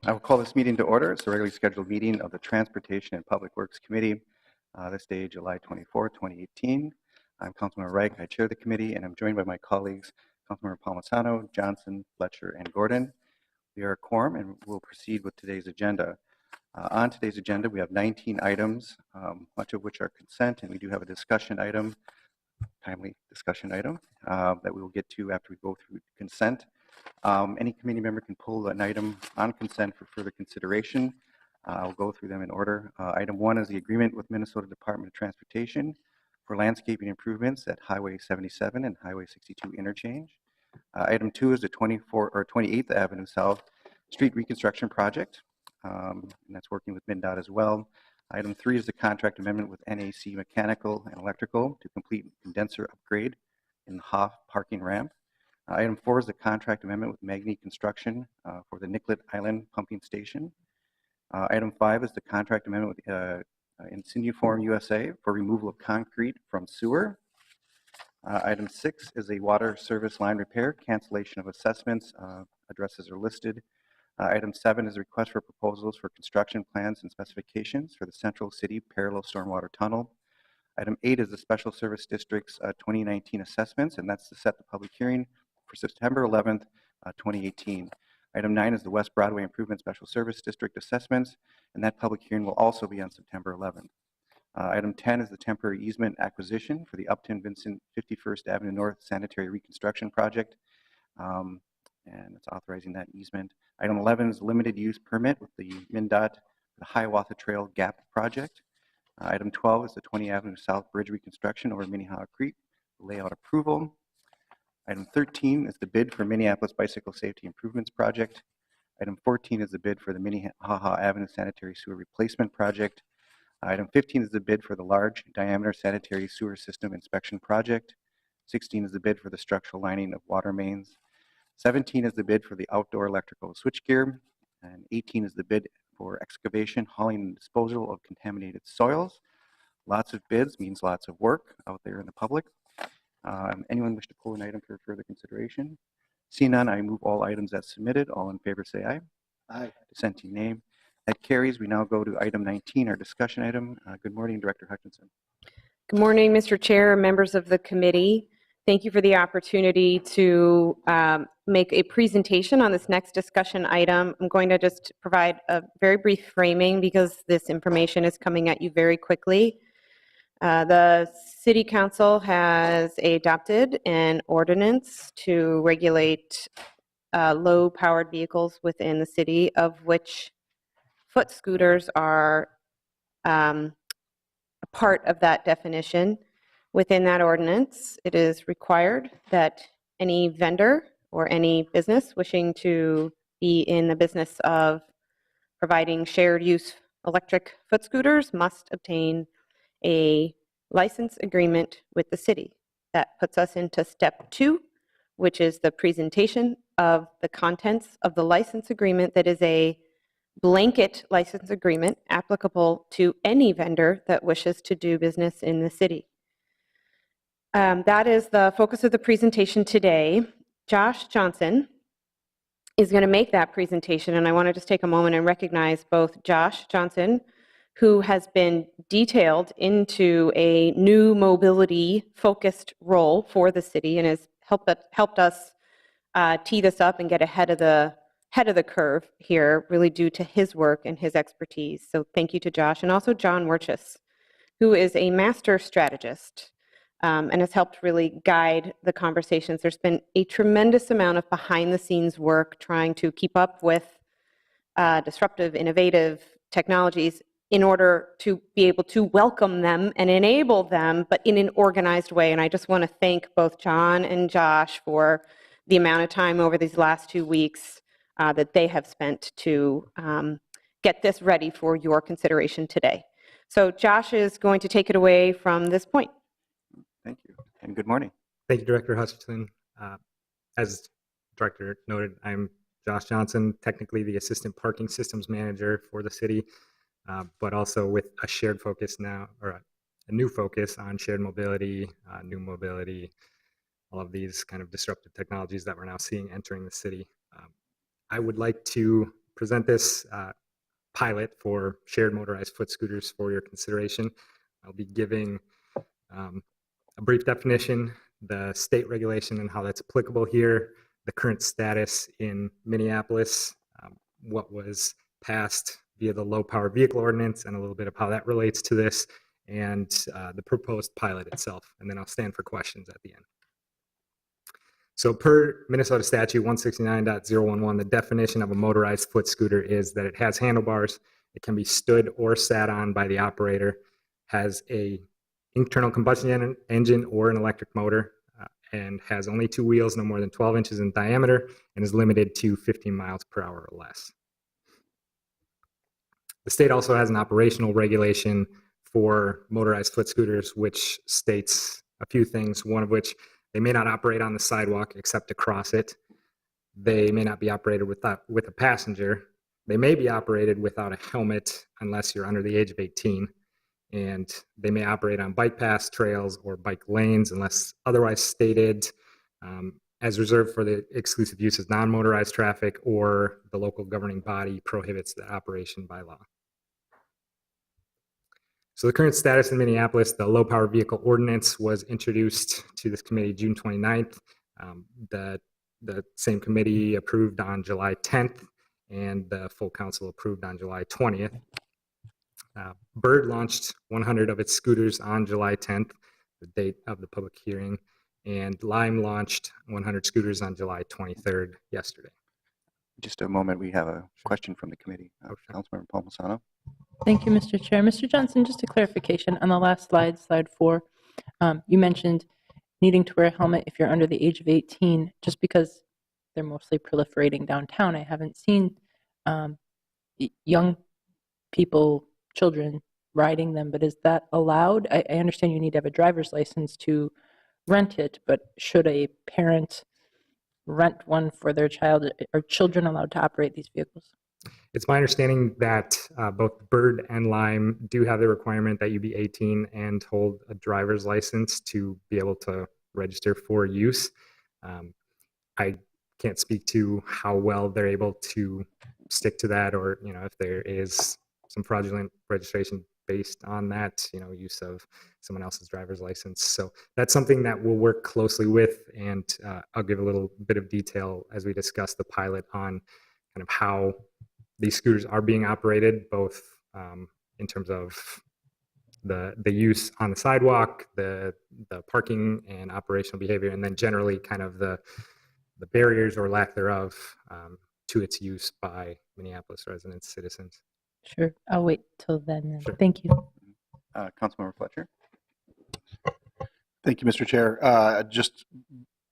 I will call this meeting to order. It's a regularly scheduled meeting of the Transportation and Public Works Committee, this day, July 24, 2018. I'm Councilmember Reich. I chair the committee, and I'm joined by my colleagues, Councilmember Palmisano, Johnson, Fletcher, and Gordon. We are a quorum, and we'll proceed with today's agenda. On today's agenda, we have 19 items, much of which are consent, and we do have a discussion item, timely discussion item, that we will get to after we go through consent. Any committee member can pull an item on consent for further consideration. I'll go through them in order. Item 1 is the agreement with Minnesota Department of Transportation for landscaping improvements at Highway 77 and Highway 62 interchange. Item 2 is the 28th Avenue South Street Reconstruction Project, and that's working with MnDOT as well. Item 3 is the contract amendment with NAC Mechanical and Electrical to complete condenser upgrade in the Hoff parking ramp. Item 4 is the contract amendment with Magny Construction for the Nicollet Island Pumping Station. Item 5 is the contract amendment with Insinuform USA for removal of concrete from sewer. Item 6 is a water service line repair, cancellation of assessments. Addresses are listed. Item 7 is a request for proposals for construction plans and specifications for the Central City Parallel Stormwater Tunnel. Item 8 is the Special Service District's 2019 assessments, and that's to set the public hearing for September 11th, 2018. Item 9 is the West Broadway Improvement Special Service District assessments, and that public hearing will also be on September 11th. Item 10 is the temporary easement acquisition for the Upton Vincent 51st Avenue North Sanitary Reconstruction Project, and it's authorizing that easement. Item 11 is limited use permit with the MnDOT, the Hiawatha Trail Gap Project. Item 12 is the 20 Avenue South Bridge reconstruction over Minnehaha Creek, layout approval. Item 13 is the bid for Minneapolis Bicycle Safety Improvements Project. Item 14 is the bid for the Minnehaha Avenue Sanitary Sewer Replacement Project. Item 15 is the bid for the large diameter sanitary sewer system inspection project. 16 is the bid for the structural lining of water mains. 17 is the bid for the outdoor electrical switchgear. And 18 is the bid for excavation, hauling, and disposal of contaminated soils. Lots of bids means lots of work out there in the public. Anyone wish to pull an item for further consideration? Seeing none, I move all items as submitted. All in favor say aye. Aye. Dissenting nay. That carries. We now go to item 19, our discussion item. Good morning, Director Hutchinson. Good morning, Mr. Chair, members of the committee. Thank you for the opportunity to make a presentation on this next discussion item. I'm going to just provide a very brief framing because this information is coming at you very quickly. The City Council has adopted an ordinance to regulate low-powered vehicles within the city, of which foot scooters are a part of that definition. Within that ordinance, it is required that any vendor or any business wishing to be in the business of providing shared use electric foot scooters must obtain a license agreement with the city. That puts us into step 2, which is the presentation of the contents of the license agreement that is a blanket license agreement applicable to any vendor that wishes to do business in the city. That is the focus of the presentation today. Josh Johnson is going to make that presentation, and I want to just take a moment and recognize both Josh Johnson, who has been detailed into a new mobility-focused role for the city and has helped us tee this up and get ahead of the curve here, really due to his work and his expertise. So thank you to Josh, and also John Werchis, who is a master strategist and has helped really guide the conversations. There's been a tremendous amount of behind-the-scenes work trying to keep up with disruptive, innovative technologies in order to be able to welcome them and enable them, but in an organized way. And I just want to thank both John and Josh for the amount of time over these last 2 weeks that they have spent to get this ready for your consideration today. So Josh is going to take it away from this point. Thank you, and good morning. Thank you, Director Hutchinson. As Director noted, I'm Josh Johnson, technically the Assistant Parking Systems Manager for the city, but also with a shared focus now, or a new focus on shared mobility, new mobility, all of these kind of disruptive technologies that we're now seeing entering the city. I would like to present this pilot for shared motorized foot scooters for your consideration. I'll be giving a brief definition, the state regulation and how that's applicable here, the current status in Minneapolis, what was passed via the low power vehicle ordinance, and a little bit of how that relates to this, and the proposed pilot itself. And then I'll stand for questions at the end. So per Minnesota statute 169.011, the definition of a motorized foot scooter is that it has handlebars, it can be stood or sat on by the operator, has a internal combustion engine or an electric motor, and has only 2 wheels, no more than 12 inches in diameter, and is limited to 15 miles per hour or less. The state also has an operational regulation for motorized foot scooters, which states a few things, one of which they may not operate on the sidewalk except to cross it. They may not be operated with a passenger. They may be operated without a helmet unless you're under the age of 18. And they may operate on bike paths, trails, or bike lanes unless otherwise stated, as reserved for the exclusive use of non-motorized traffic or the local governing body prohibits the operation by law. So the current status in Minneapolis, the low power vehicle ordinance was introduced to this committee June 29th. The same committee approved on July 10th, and the full council approved on July 20th. Bird launched 100 of its scooters on July 10th, the date of the public hearing, and Lime launched 100 scooters on July 23rd, yesterday. Just a moment, we have a question from the committee. Councilmember Palmisano. Thank you, Mr. Chair. Mr. Johnson, just a clarification on the last slide, slide 4. You mentioned needing to wear a helmet if you're under the age of 18, just because they're mostly proliferating downtown. I haven't seen young people, children, riding them, but is that allowed? I understand you need to have a driver's license to rent it, but should a parent rent one for their child? Are children allowed to operate these vehicles? It's my understanding that both Bird and Lime do have the requirement that you be 18 and hold a driver's license to be able to register for use. I can't speak to how well they're able to stick to that, or if there is some fraudulent registration based on that, use of someone else's driver's license. So that's something that we'll work closely with, and I'll give a little bit of detail as we discuss the pilot on kind of how these scooters are being operated, both in terms of the use on the sidewalk, the parking and operational behavior, and then generally kind of the barriers or lack thereof to its use by Minneapolis residents, citizens. Sure. I'll wait till then. Sure. Thank you. Councilmember Fletcher. Thank you, Mr. Chair. Just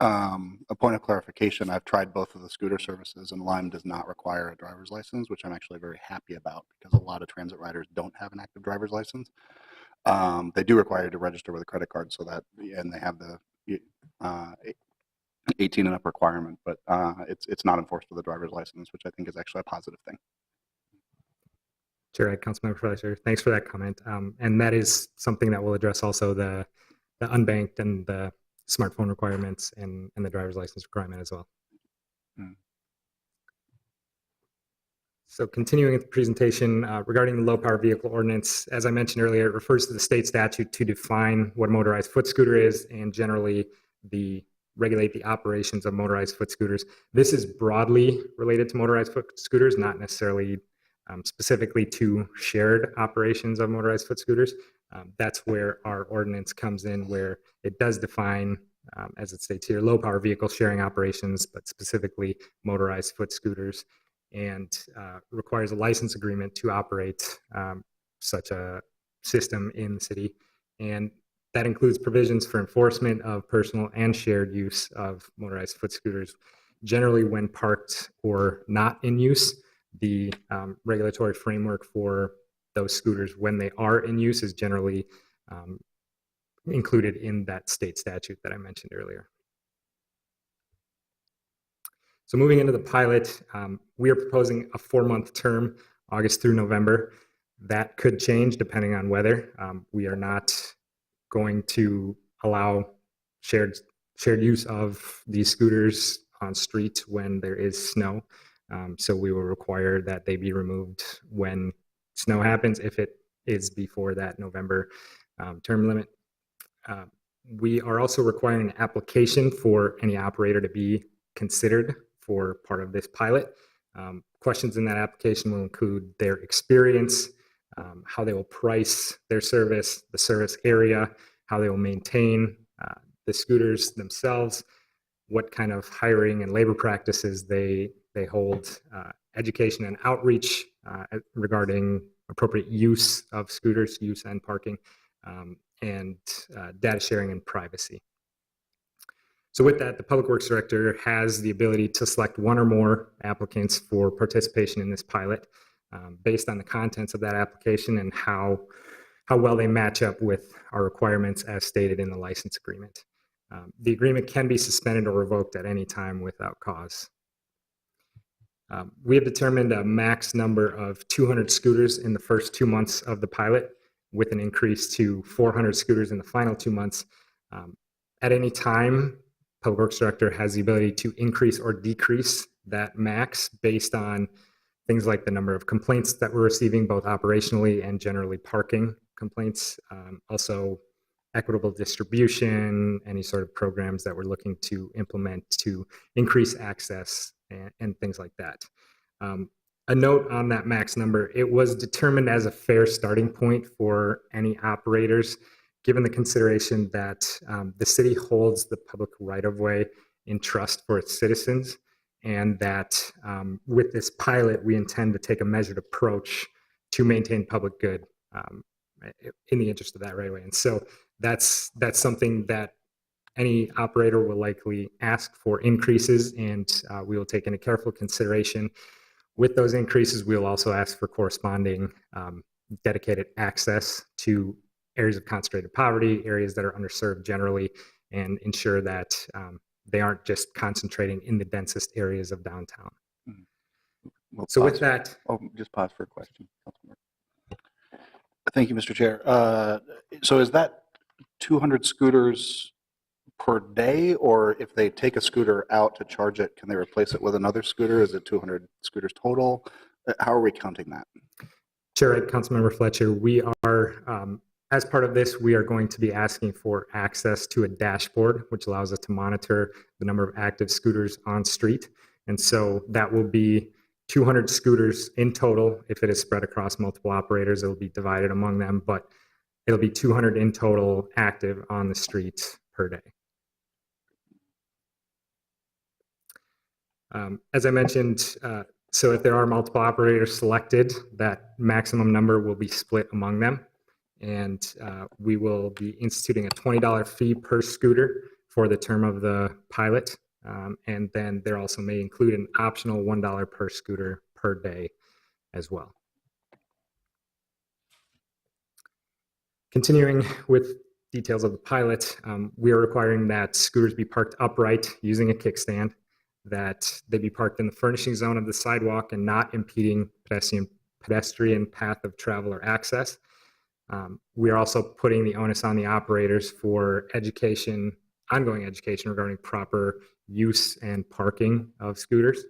a point of clarification. I've tried both of the scooter services, and Lime does not require a driver's license, which I'm actually very happy about, because a lot of transit riders don't have an active driver's license. They do require you to register with a credit card, and they have the 18 and up requirement, but it's not enforced with a driver's license, which I think is actually a positive thing. Sure, Councilmember Fletcher, thanks for that comment. And that is something that will address also the unbanked and the smartphone requirements and the driver's license requirement as well. So continuing with the presentation regarding the low power vehicle ordinance, as I mentioned earlier, it refers to the state statute to define what a motorized foot scooter is and generally regulate the operations of motorized foot scooters. This is broadly related to motorized foot scooters, not necessarily specifically to shared operations of motorized foot scooters. That's where our ordinance comes in, where it does define, as it states here, low power vehicle sharing operations, but specifically motorized foot scooters, and requires a license agreement to operate such a system in the city. And that includes provisions for enforcement of personal and shared use of motorized foot scooters, generally when parked or not in use. The regulatory framework for those scooters when they are in use is generally included in that state statute that I mentioned earlier. So moving into the pilot, we are proposing a 4-month term, August through November. That could change depending on weather. We are not going to allow shared use of these scooters on street when there is snow. So we will require that they be removed when snow happens, if it is before that November term limit. We are also requiring an application for any operator to be considered for part of this pilot. Questions in that application will include their experience, how they will price their service, the service area, how they will maintain the scooters themselves, what kind of hiring and labor practices they hold, education and outreach regarding appropriate use of scooters, use and parking, and data sharing and privacy. So with that, the Public Works Director has the ability to select one or more applicants for participation in this pilot based on the contents of that application and how well they match up with our requirements as stated in the license agreement. The agreement can be suspended or revoked at any time without cause. We have determined a max number of 200 scooters in the first 2 months of the pilot, with an increase to 400 scooters in the final 2 months. At any time, Public Works Director has the ability to increase or decrease that max based on things like the number of complaints that we're receiving, both operationally and generally parking complaints. Also, equitable distribution, any sort of programs that we're looking to implement to increase access and things like that. A note on that max number, it was determined as a fair starting point for any operators, given the consideration that the city holds the public right-of-way in trust for its citizens, and that with this pilot, we intend to take a measured approach to maintain public good in the interest of that right-of-way. And so that's something that any operator will likely ask for increases, and we will take into careful consideration. With those increases, we'll also ask for corresponding dedicated access to areas of concentrated poverty, areas that are underserved generally, and ensure that they aren't just concentrating in the densest areas of downtown. We'll So with pause. that, Just pause for a question. Councilmember. Thank you, Mr. Chair. So is that 200 scooters per day, or if they take a scooter out to charge it, can they replace it with another scooter? Is it 200 scooters total? How are we counting that? Chair, Councilmember Fletcher, we are, as part of this, we are going to be asking for access to a dashboard, which allows us to monitor the number of active scooters on street. And so that will be 200 scooters in total. If it is spread across multiple operators, it'll be divided among them, but it'll be 200 in total active on the street per day. As I mentioned, so if there are multiple operators selected, that maximum number will be split among them. And we will be instituting a $20 fee per scooter for the term of the pilot. And then there also may include an optional $1 per scooter per day as well. Continuing with details of the pilot, we are requiring that scooters be parked upright using a kickstand, that they be parked in the furnishing zone of the sidewalk and not impeding pedestrian path of travel or access. We are also putting the onus on the operators for education, ongoing education regarding proper use and parking of scooters.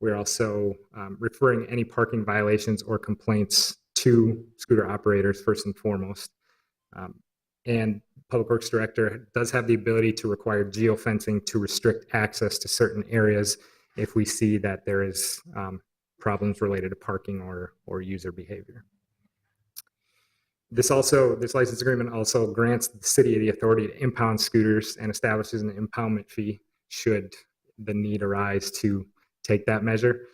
We're also referring any parking violations or complaints to scooter operators first and foremost. And Public Works Director does have the ability to require geofencing to restrict access to certain areas if we see that there is problems related to parking or user behavior. This license agreement also grants the city the authority to impound scooters and establishes an impoundment fee should the need arise to take that measure.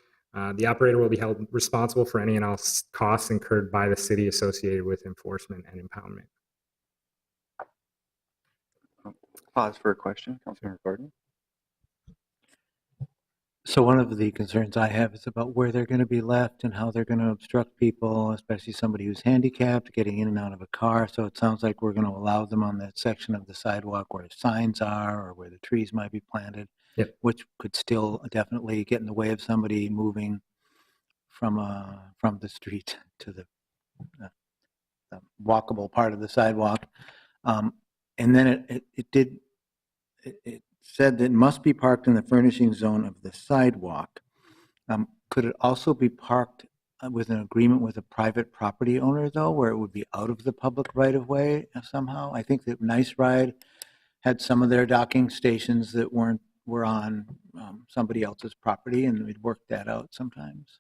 The operator will be held responsible for any and all costs incurred by the city associated with enforcement and impoundment. Pause for a question. Councilmember Gordon. So one of the concerns I have is about where they're going to be left and how they're going to obstruct people, especially somebody who's handicapped getting in and out of a car. So it sounds like we're going to allow them on that section of the sidewalk where signs are or where the trees might be planted, yep, which could still definitely get in the way of somebody moving from the street to the walkable part of the sidewalk. And then it said that it must be parked in the furnishing zone of the sidewalk. Could it also be parked with an agreement with a private property owner, though, where it would be out of the public right-of-way somehow? I think that Nice Ride had some of their docking stations that were on somebody else's property, and we'd work that out sometimes.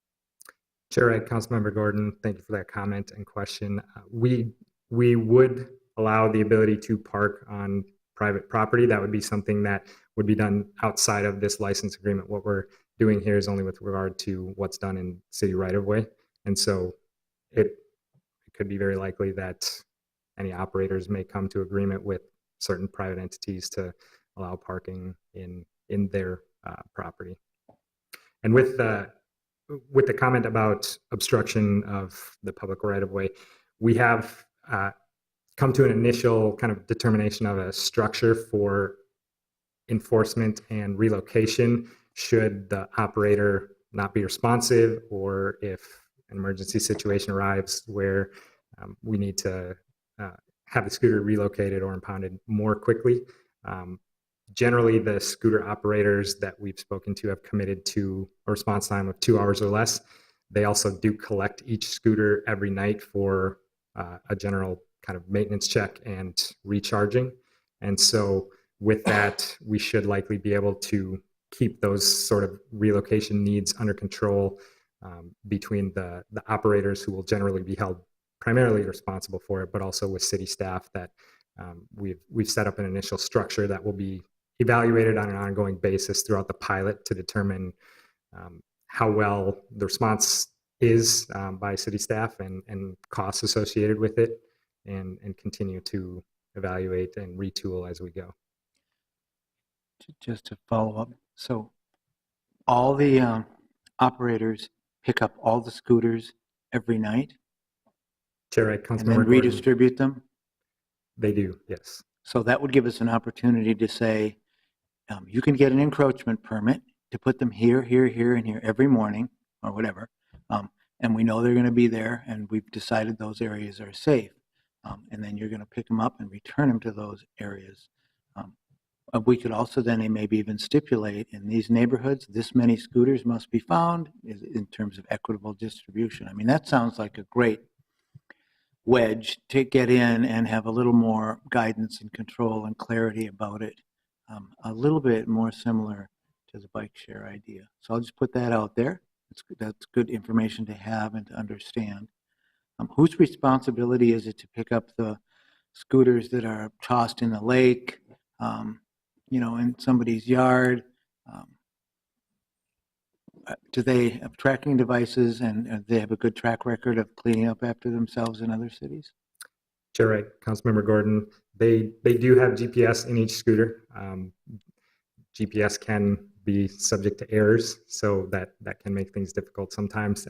Chair Wright, Councilmember Gordon, thank you for that comment and question. We would allow the ability to park on private property. That would be something that would be done outside of this license agreement. What we're doing here is only with regard to what's done in city right-of-way. And so it could be very likely that any operators may come to agreement with certain private entities to allow parking in their property. And with the comment about obstruction of the public right-of-way, we have come to an initial kind of determination of a structure for enforcement and relocation should the operator not be responsive, or if an emergency situation arrives where we need to have the scooter relocated or impounded more quickly. Generally, the scooter operators that we've spoken to have committed to a response time of 2 hours or less. They also do collect each scooter every night for a general kind of maintenance check and recharging. And so with that, we should likely be able to keep those sort of relocation needs under control between the operators, who will generally be held primarily responsible for it, but also with city staff that we've set up an initial structure that will be evaluated on an ongoing basis throughout the pilot to determine how well the response is by city staff and costs associated with it, and continue to evaluate and retool as we go. Just to follow up, so all the operators pick up all the scooters every night Chair Wright, and Councilmember then Gordon, redistribute them? they do, yes. So that would give us an opportunity to say, you can get an encroachment permit to put them here, here, here, and here every morning, or whatever. And we know they're going to be there, and we've decided those areas are safe. And then you're going to pick them up and return them to those areas. We could also then maybe even stipulate in these neighborhoods, this many scooters must be found in terms of equitable distribution. I mean, that sounds like a great wedge to get in and have a little more guidance and control and clarity about it. A little bit more similar to the bike share idea. So I'll just put that out there. That's good information to have and to understand. Whose responsibility is it to pick up the scooters that are tossed in the lake, in somebody's yard? Do they have tracking devices, and they have a good track record of cleaning up after themselves in other cities? Chair Wright, Councilmember Gordon, they do have GPS in each scooter. GPS can be subject to errors, so that can make things difficult sometimes.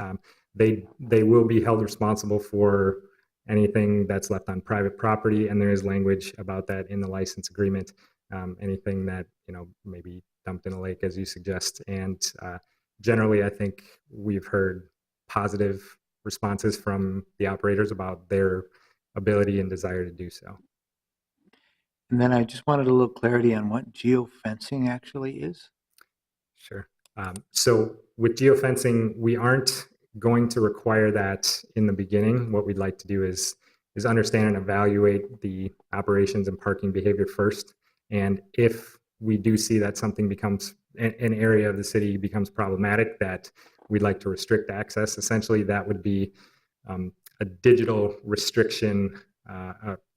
They will be held responsible for anything that's left on private property, and there is language about that in the license agreement. Anything that may be dumped in a lake, as you suggest, and generally, I think we've heard positive responses from the operators about their ability and desire to do so. And then I just wanted a little clarity on what geofencing actually is. Sure. So with geofencing, we aren't going to require that in the beginning. What we'd like to do is understand and evaluate the operations and parking behavior first. And if we do see that something becomes an area of the city becomes problematic, that we'd like to restrict access, essentially that would be a digital restriction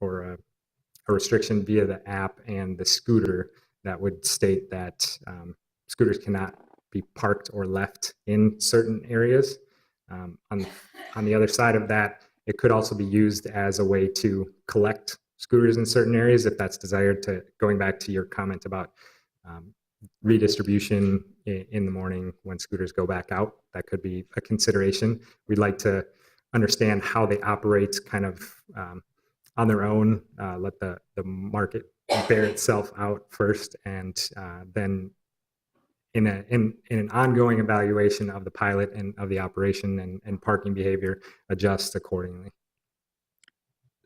or a restriction via the app and the scooter that would state that scooters cannot be parked or left in certain areas. On the other side of that, it could also be used as a way to collect scooters in certain areas if that's desired, to going back to your comment about redistribution in the morning when scooters go back out. That could be a consideration. We'd like to understand how they operate kind of on their own, let the market bear itself out first, and then in an ongoing evaluation of the pilot and of the operation and parking behavior, adjust accordingly.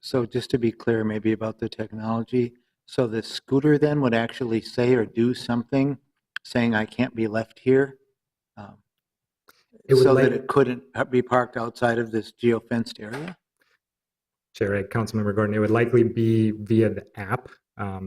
So just to be clear, maybe about the technology, so the scooter then would actually say or do something saying I can't be left here? It would So like- that it couldn't be parked outside of this geo-fenced area? Chair Ed, Councilmember Gordon, it would likely be via the app.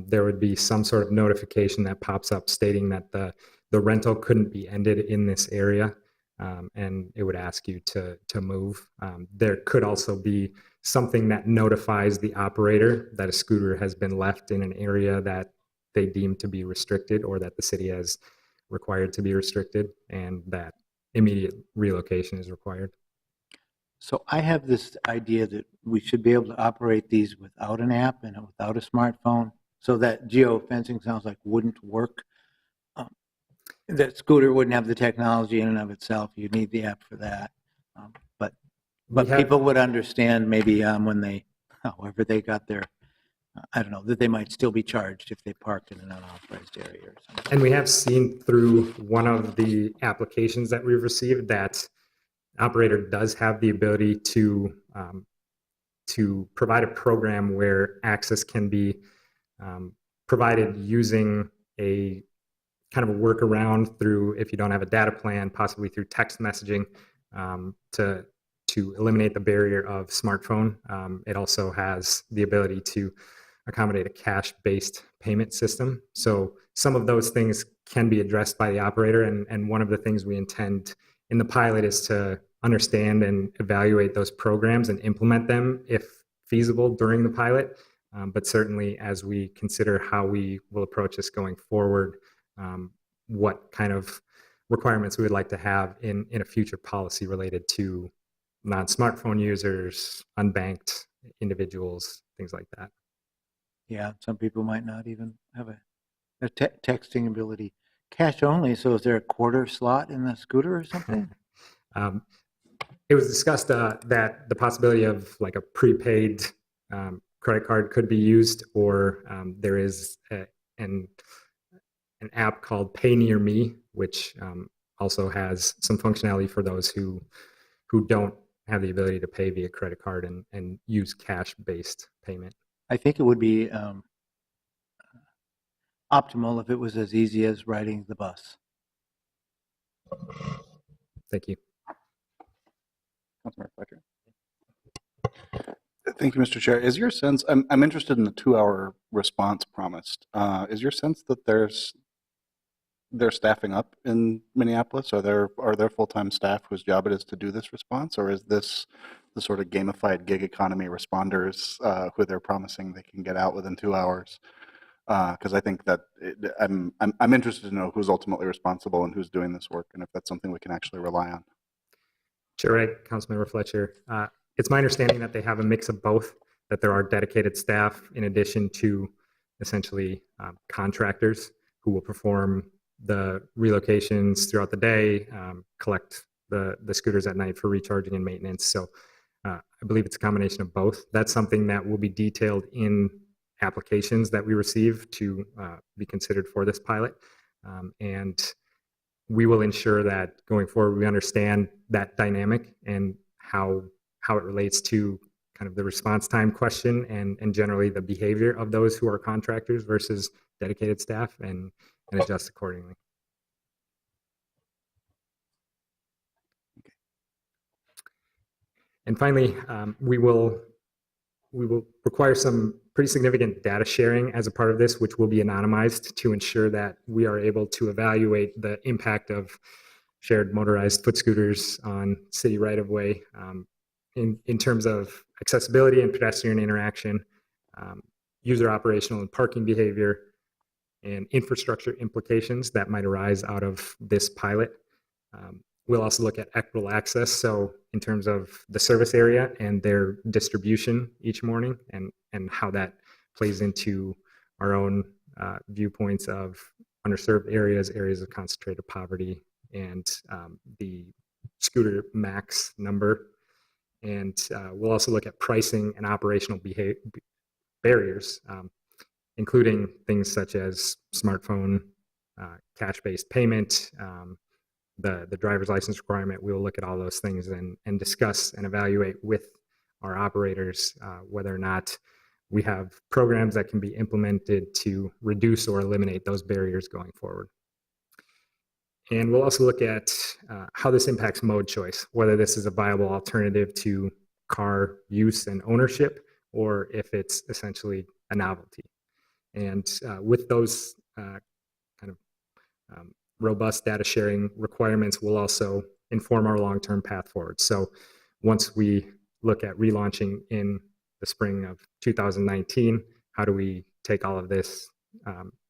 There would be some sort of notification that pops up stating that the rental couldn't be ended in this area, and it would ask you to move. There could also be something that notifies the operator that a scooter has been left in an area that they deem to be restricted or that the city has required to be restricted, and that immediate relocation is required. So I have this idea that we should be able to operate these without an app and without a smartphone. So that geo-fencing sounds like wouldn't work. That scooter wouldn't have the technology in and of itself. You'd need the app for that. But We have- people would understand maybe when they, however they got their, I don't know, that they might still be charged if they parked in an unauthorized area or something. And we have seen through one of the applications that we've received that operator does have the ability to provide a program where access can be provided using a kind of a workaround through, if you don't have a data plan, possibly through text messaging to eliminate the barrier of smartphone. It also has the ability to accommodate a cash-based payment system. So some of those things can be addressed by the operator, and one of the things we intend in the pilot is to understand and evaluate those programs and implement them if feasible during the pilot. But certainly as we consider how we will approach this going forward, what kind of requirements we would like to have in a future policy related to non-smartphone users, unbanked individuals, things like that. Yeah, some people might not even have a texting ability. Cash only, so is there a quarter slot in the scooter or something? It was discussed that the possibility of like a prepaid credit card could be used, or there is an app called Pay Near Me, which also has some functionality for those who don't have the ability to pay via credit card and use cash-based payment. I think it would be optimal if it was as easy as riding the bus. Thank you. Councilmember Fletcher. Thank you, Mr. Chair. Is your sense, I'm interested in the 2-hour response promised. Is your sense that they're staffing up in Minneapolis? Are there full-time staff whose job it is to do this response, or is this the sort of gamified gig economy responders who they're promising they can get out within 2 hours? Because I think that I'm interested to know who's ultimately responsible and who's doing this work, and if that's something we can actually rely on. Chair Wright, Councilmember Fletcher. It's my understanding that they have a mix of both, that there are dedicated staff in addition to essentially contractors who will perform the relocations throughout the day, collect the scooters at night for recharging and maintenance. So I believe it's a combination of both. That's something that will be detailed in applications that we receive to be considered for this pilot. And we will ensure that going forward we understand that dynamic and how it relates to kind of the response time question and generally the behavior of those who are contractors versus dedicated staff, and adjust accordingly. And finally, we will require some pretty significant data sharing as a part of this, which will be anonymized to ensure that we are able to evaluate the impact of shared motorized foot scooters on city right-of-way in terms of accessibility and pedestrian interaction, user operational and parking behavior, and infrastructure implications that might arise out of this pilot. We'll also look at equitable access, so in terms of the service area and their distribution each morning, and how that plays into our own viewpoints of underserved areas, areas of concentrated poverty, and the scooter max number. And we'll also look at pricing and operational barriers, including things such as smartphone, cash-based payment, the driver's license requirement. We will look at all those things and discuss and evaluate with our operators whether or not we have programs that can be implemented to reduce or eliminate those barriers going forward. And we'll also look at how this impacts mode choice, whether this is a viable alternative to car use and ownership, or if it's essentially a novelty. And with those kind of robust data sharing requirements, we'll also inform our long-term path forward. So once we look at relaunching in the spring of 2019, how do we take all of this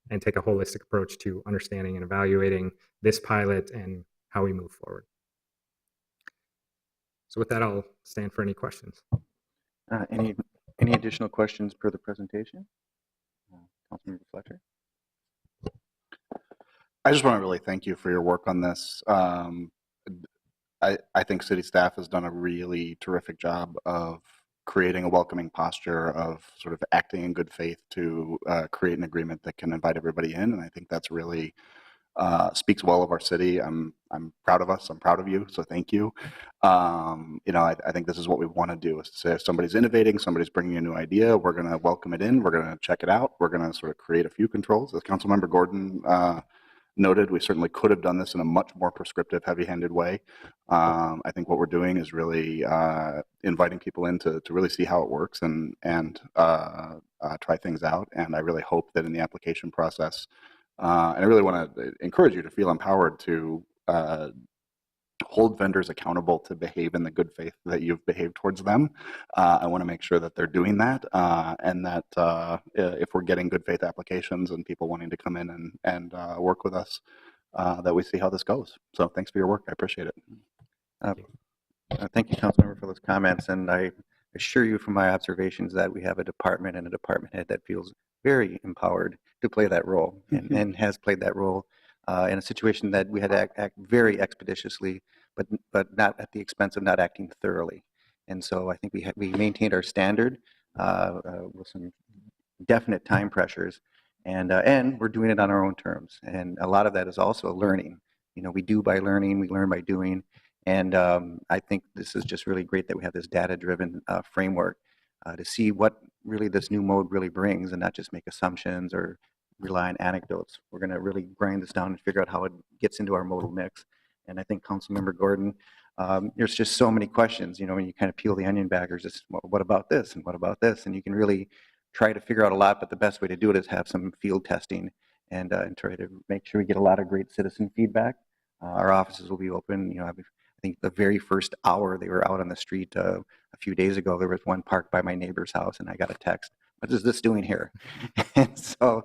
and take a holistic approach to understanding and evaluating this pilot and how we move forward? So with that, I'll stand for any questions. Any additional questions per the presentation? Councilmember Fletcher? I just want to really thank you for your work on this. I think city staff has done a really terrific job of creating a welcoming posture, of sort of acting in good faith to create an agreement that can invite everybody in. And I think that's really speaks well of our city. I'm proud of us. I'm proud of you. So thank you. I think this is what we want to do, is to say if somebody's innovating, somebody's bringing a new idea, we're going to welcome it in. We're going to check it out. We're going to sort of create a few controls. As Councilmember Gordon noted, we certainly could have done this in a much more prescriptive, heavy-handed way. I think what we're doing is really inviting people in to really see how it works and try things out. And I really hope that in the application process, and I really want to encourage you to feel empowered to hold vendors accountable to behave in the good faith that you've behaved towards them. I want to make sure that they're doing that, and that if we're getting good faith applications and people wanting to come in and work with us, that we see how this goes. So thanks for your work. I appreciate it. Thank you, Councilmember, for those comments. And I assure you from my observations that we have a department and a department head that feels very empowered to play that role, and has played that role in a situation that we had to act very expeditiously, but not at the expense of not acting thoroughly. And so I think we maintained our standard with some definite time pressures, and we're doing it on our own terms. And a lot of that is also learning. We do by learning, we learn by doing. And I think this is just really great that we have this data-driven framework to see what really this new mode really brings, and not just make assumptions or rely on anecdotes. We're going to really grind this down and figure out how it gets into our modal mix. And I think Councilmember Gordon, there's just so many questions, when you kind of peel the onion back, there's just, what about this and what about this? And you can really try to figure out a lot, but the best way to do it is have some field testing and try to make sure we get a lot of great citizen feedback. Our offices will be open. I think the very first hour they were out on the street a few days ago, there was one parked by my neighbor's house, and I got a text, what is this doing here? and so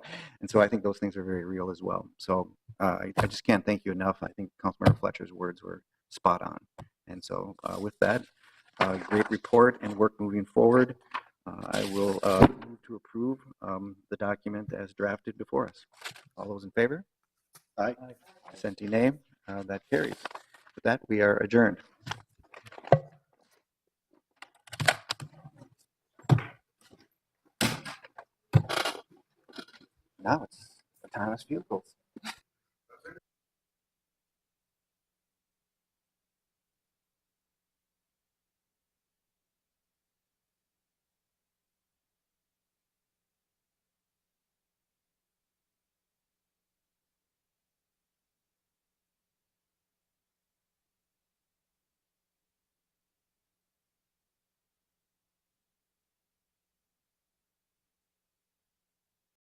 I think those things are very real as well. So I just can't thank you enough. I think Councilmember Fletcher's words were spot on. And so with that, great report and work moving forward. I will move to approve the document as drafted before us. All those in favor? Aye. Dissenting nay? That carries. With that, we are adjourned. Now it's autonomous vehicles.